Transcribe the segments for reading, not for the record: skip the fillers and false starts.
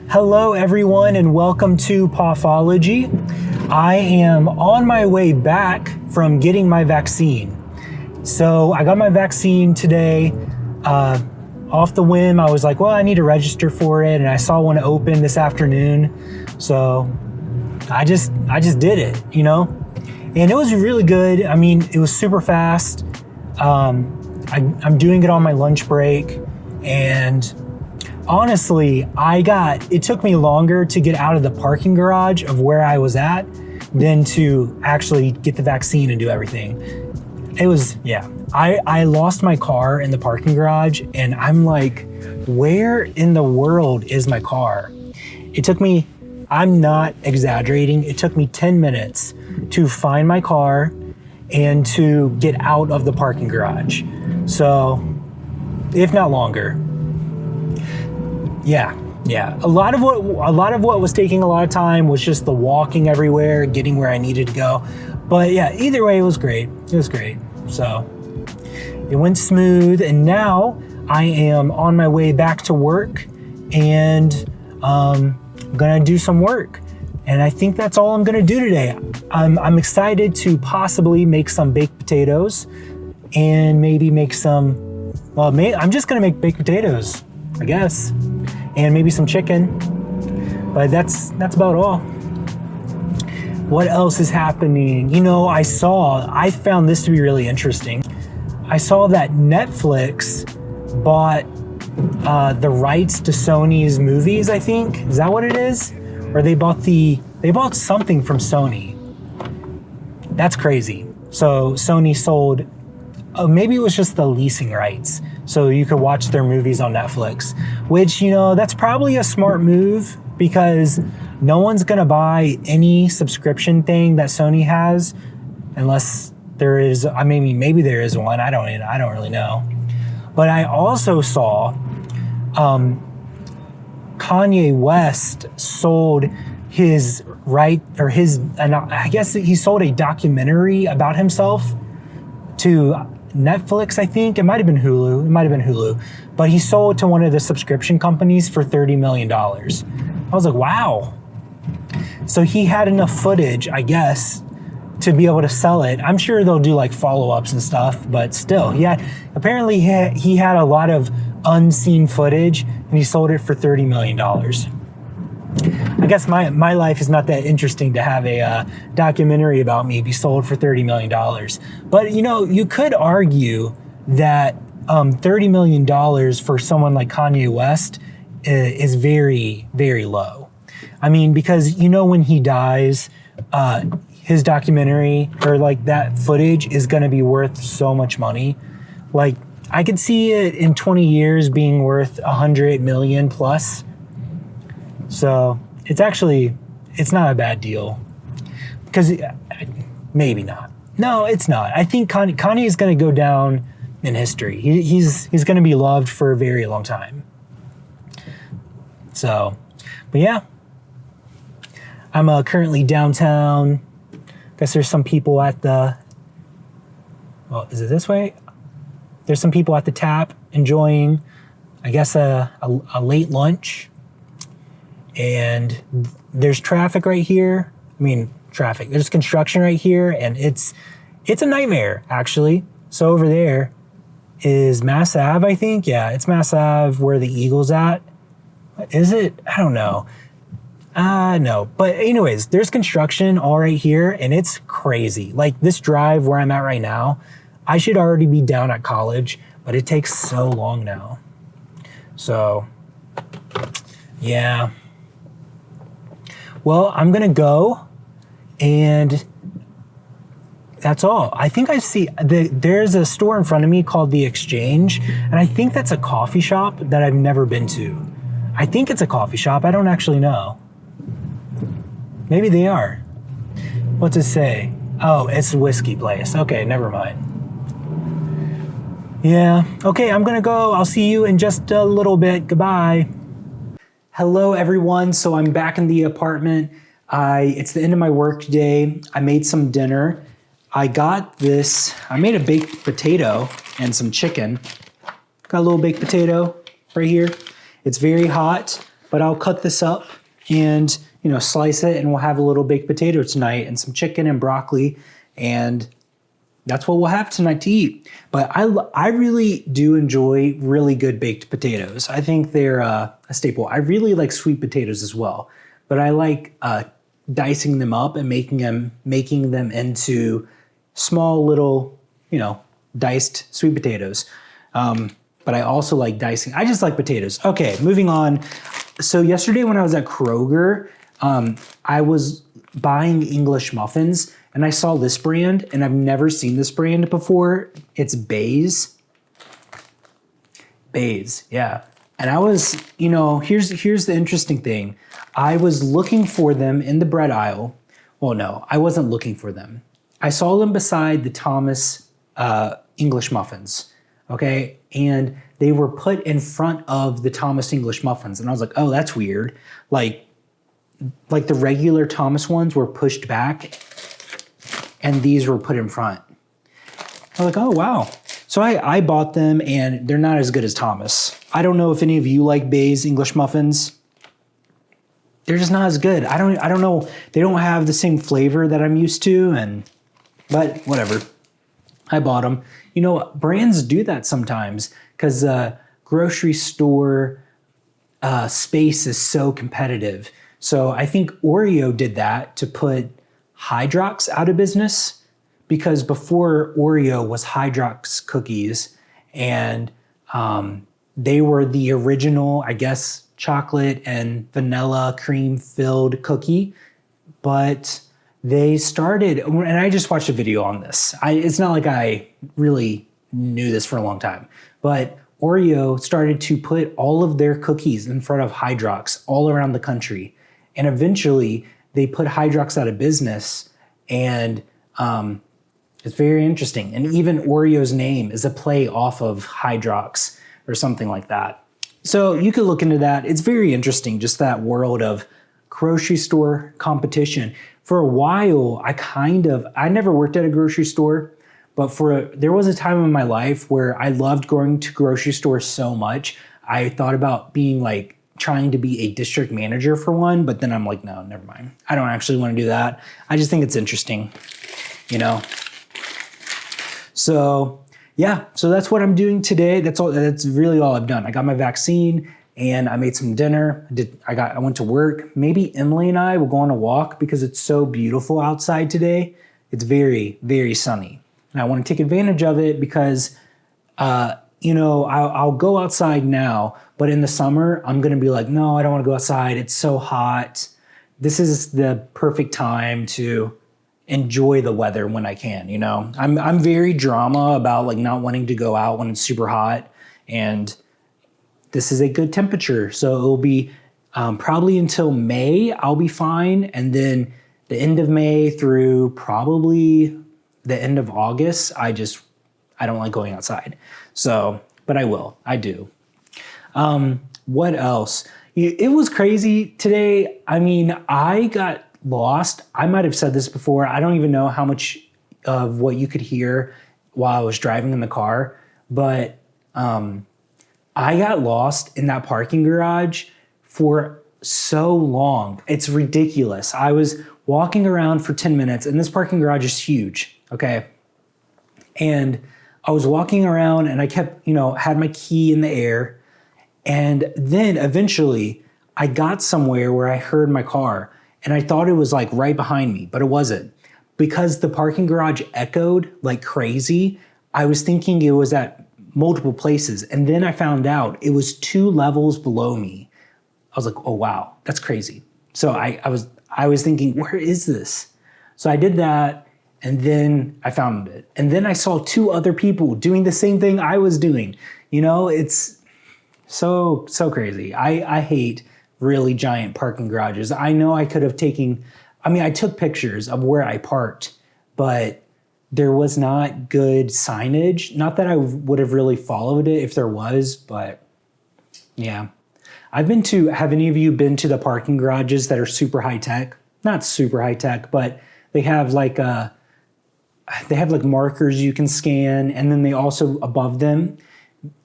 Hello everyone and welcome to Pathology. I am on my way back from getting my vaccine. So I got my vaccine today. Off the whim, I was like, well, I need to register for it, and I saw one open this afternoon. So I just did it, And it was really good. I mean, it was super fast. I'm doing it on my lunch break, and honestly, it took me longer to get out of the parking garage of where I was at than to actually get the vaccine and do everything. It was, I lost my car in the parking garage, and I'm like, where in the world is my car? It took me, I'm not exaggerating, it took me 10 minutes to find my car and to get out of the parking garage. So, if not longer. Yeah. A lot of what was taking a lot of time was just the walking everywhere, getting where I needed to go. But yeah, either way, it was great. So it went smooth, and now I am on my way back to work, and I'm gonna do some work. And I think that's all I'm gonna do today. I'm excited to possibly make some baked potatoes and maybe make some, I'm just gonna make baked potatoes, I guess, and maybe some chicken, but that's about all. What else is happening? I found this to be really interesting. I saw that Netflix bought the rights to Sony's movies, I think. Is that what it is? Or they bought something from Sony. That's crazy. So Sony sold, maybe it was just the leasing rights, so you could watch their movies on Netflix, which, that's probably a smart move, because no one's gonna buy any subscription thing that Sony has unless there is, maybe there is one, I don't really know. But I also saw Kanye West sold his I guess he sold a documentary about himself to Netflix, I think. It might have been Hulu. But he sold it to one of the subscription companies for $30 million. I was like, wow. So he had enough footage, I guess, to be able to sell it. I'm sure they'll do like follow-ups and stuff, but still, he had a lot of unseen footage, and he sold it for $30 million. I guess my life is not that interesting to have a documentary about me be sold for $30 million. But, you could argue that $30 million for someone like Kanye West is very, very low. Because, when he dies, his documentary or like that footage is going to be worth so much money. Like, I could see it in 20 years being worth 100 million plus. So it's not a bad deal, because maybe not. No, it's not. I think Kanye is going to go down in history. He's going to be loved for a very long time. So, but yeah, I'm currently downtown. Guess there's some people at is it this way? There's some people at the tap enjoying, I guess, a late lunch. And there's traffic right here. There's construction right here, and it's a nightmare, actually. So over there is Mass Ave, I think. Yeah, it's Mass Ave where the Eagle's at. Is it? I don't know. No. But anyways, there's construction all right here, and it's crazy. Like, this drive where I'm at right now, I should already be down at college, but it takes so long now. So, yeah. Well, I'm going to go, and that's all. I think I see there's a store in front of me called The Exchange, and I think that's a coffee shop that I've never been to. I think it's a coffee shop. I don't actually know. Maybe they are. What's it say? Oh, it's a whiskey place. Okay, never mind. Yeah. Okay, I'm going to go. I'll see you in just a little bit. Goodbye. Hello, everyone. So I'm back in the apartment. It's the end of my work day. I made some dinner. I made a baked potato and some chicken. Got a little baked potato right here. It's very hot. but I'll cut this up and, slice it, and we'll have a little baked potato tonight and some chicken and broccoli, and that's what we'll have tonight to eat. But I really do enjoy really good baked potatoes. I think they're a staple. I really like sweet potatoes as well, but I like dicing them up and making them into small little, diced sweet potatoes. But I also like dicing. I just like potatoes. Okay, moving on. So yesterday when I was at Kroger, I was buying English muffins, and I saw this brand, and I've never seen this brand before. It's Bays. Bays, yeah. And I was, here's the interesting thing. I was looking for them in the bread aisle. Well, no, I wasn't looking for them. I saw them beside the Thomas English muffins, okay? And they were put in front of the Thomas English muffins. And I was like, oh, that's weird. Like the regular Thomas ones were pushed back, and these were put in front. I was like, oh, wow. So I bought them, and they're not as good as Thomas. I don't know if any of you like Bay's English muffins. They're just not as good. I don't know. They don't have the same flavor that I'm used to, but whatever. I bought them. Brands do that sometimes because grocery store space is so competitive. So I think Oreo did that to put Hydrox out of business, because before Oreo was Hydrox cookies, and they were the original, I guess, chocolate and vanilla cream filled cookie. But they started, and I just watched a video on this. It's not like I really knew this for a long time, but Oreo started to put all of their cookies in front of Hydrox all around the country. And eventually they put Hydrox out of business, and it's very interesting. And even Oreo's name is a play off of Hydrox or something like that. So you could look into that. It's very interesting, just that world of grocery store competition. For a while, I never worked at a grocery store, but there was a time in my life where I loved going to grocery stores so much. I thought about being trying to be a district manager for one, but then I'm like, no, never mind. I don't actually want to do that. I just think it's interesting, So yeah, so that's what I'm doing today. That's really all I've done. I got my vaccine and I made some dinner. I went to work. Maybe Emily and I will go on a walk because it's so beautiful outside today. It's very, very sunny. And I want to take advantage of it because, I'll go outside now, but in the summer, I'm going to be like, no, I don't want to go outside. It's so hot. This is the perfect time to enjoy the weather when I can, I'm very drama about not wanting to go out when it's super hot, and this is a good temperature. So it'll be probably until May, I'll be fine. And then the end of May through probably the end of August, I don't like going outside. So, but I do. What else? It was crazy today. I got lost. I might have said this before. I don't even know how much of what you could hear while I was driving in the car, but I got lost in that parking garage for so long. It's ridiculous. I was walking around for 10 minutes, and this parking garage is huge, okay? And I was walking around, and I kept, had my key in the air, and then eventually I got somewhere where I heard my car, and I thought it was right behind me, but it wasn't. Because the parking garage echoed like crazy, I was thinking it was at multiple places. And then I found out it was 2 levels below me. I was like, oh, wow, that's crazy. So I was thinking, where is this? So I did that, and then I found it. And then I saw 2 other people doing the same thing I was doing. It's so crazy. I hate really giant parking garages. I know I could have I took pictures of where I parked, but there was not good signage. Not that I would have really followed it if there was, but yeah. Have any of you been to the parking garages that are super high tech? Not super high tech, but they have markers you can scan, and then they also, above them,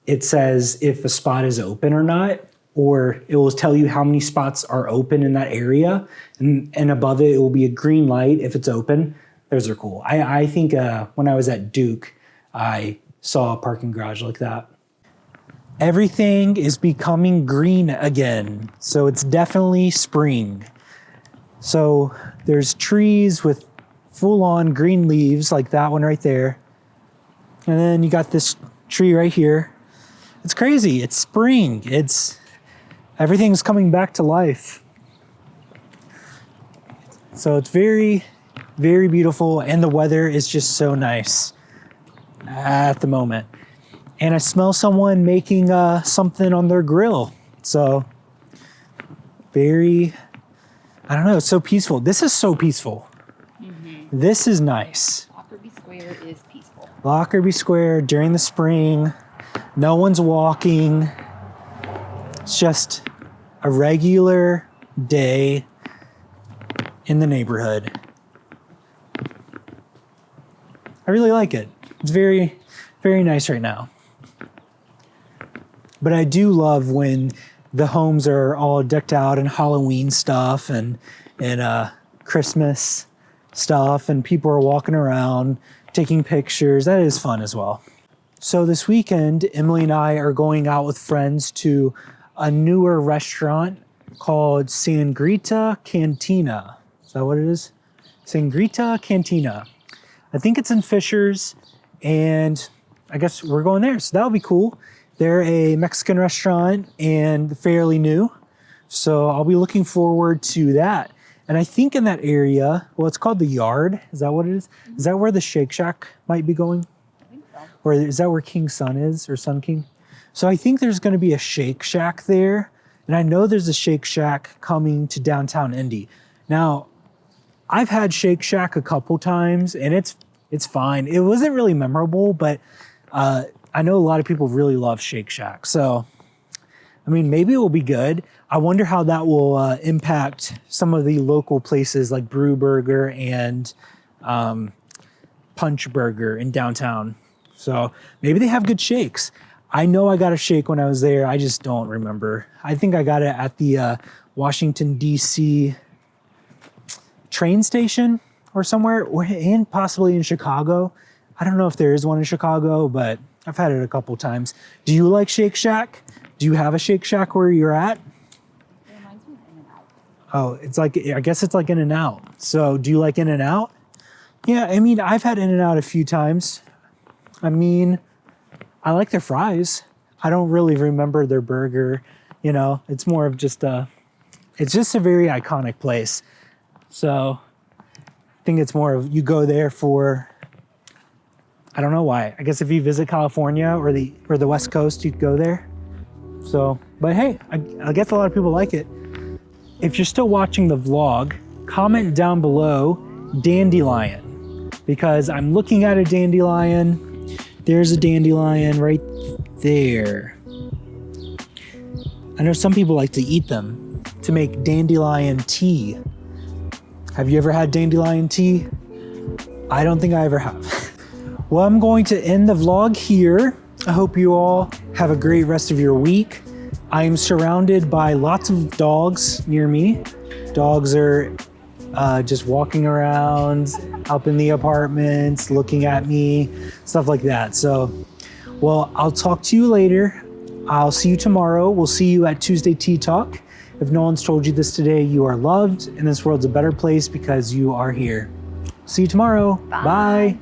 it says if a spot is open or not, or it will tell you how many spots are open in that area. And above it will be a green light if it's open. Those are cool. I think when I was at Duke, I saw a parking garage like that. Everything is becoming green again. So it's definitely spring. So there's trees with full on green leaves like that one right there. And then you got this tree right here. It's crazy. It's spring. Everything's coming back to life. So it's very, very beautiful. And the weather is just so nice at the moment. And I smell someone making something on their grill. So very, I don't know, it's so peaceful. This is so peaceful. Mm-hmm. This is nice. Lockerbie Square is peaceful. Lockerbie Square during the spring. No one's walking. It's just a regular day in the neighborhood. I really like it. It's very, very nice right now. But I do love when the homes are all decked out in Halloween stuff and Christmas stuff, and people are walking around taking pictures. That is fun as well. So this weekend, Emily and I are going out with friends to a newer restaurant called Sangrita Cantina. Is that what it is? Sangrita Cantina. I think it's in Fishers, and I guess we're going there. So that'll be cool. They're a Mexican restaurant and fairly new. So I'll be looking forward to that. And I think in that area, well, it's called the Yard. Is that what it is? Is that where the Shake Shack might be going? I think so. Or is that where King Sun is, or Sun King? So I think there's going to be a Shake Shack there. And I know there's a Shake Shack coming to downtown Indy. Now, I've had Shake Shack a couple times, and it's fine. It wasn't really memorable, but I know a lot of people really love Shake Shack. So, I mean, maybe it will be good. I wonder how that will impact some of the local places like Brew Burger and Punch Burger in downtown. So maybe they have good shakes. I know I got a shake when I was there. I just don't remember. I think I got it at the Washington, D.C. train station or somewhere, and possibly in Chicago. I don't know if there is one in Chicago, but I've had it a couple times. Do you like Shake Shack? Do you have a Shake Shack where you're at? It reminds me of In-N-Out. Oh, it's like, I guess it's like In-N-Out. So do you like In-N-Out? Yeah, I mean, I've had In-N-Out a few times. I mean, I like their fries. I don't really remember their burger. You know, it's more of just it's just a very iconic place. So I think it's more of, you go there for, I don't know why. I guess if you visit California or the West Coast, you'd go there. So, but hey, I guess a lot of people like it. If you're still watching the vlog, comment down below dandelion, because I'm looking at a dandelion. There's a dandelion right there. I know some people like to eat them to make dandelion tea. Have you ever had dandelion tea? I don't think I ever have. Well, I'm going to end the vlog here. I hope you all have a great rest of your week. I'm surrounded by lots of dogs near me. Dogs are just walking around up in the apartments, looking at me, stuff like that. So, well, I'll talk to you later. I'll see you tomorrow. We'll see you at Tuesday Tea Talk. If no one's told you this today, you are loved, and this world's a better place because you are here. See you tomorrow. Bye. Bye.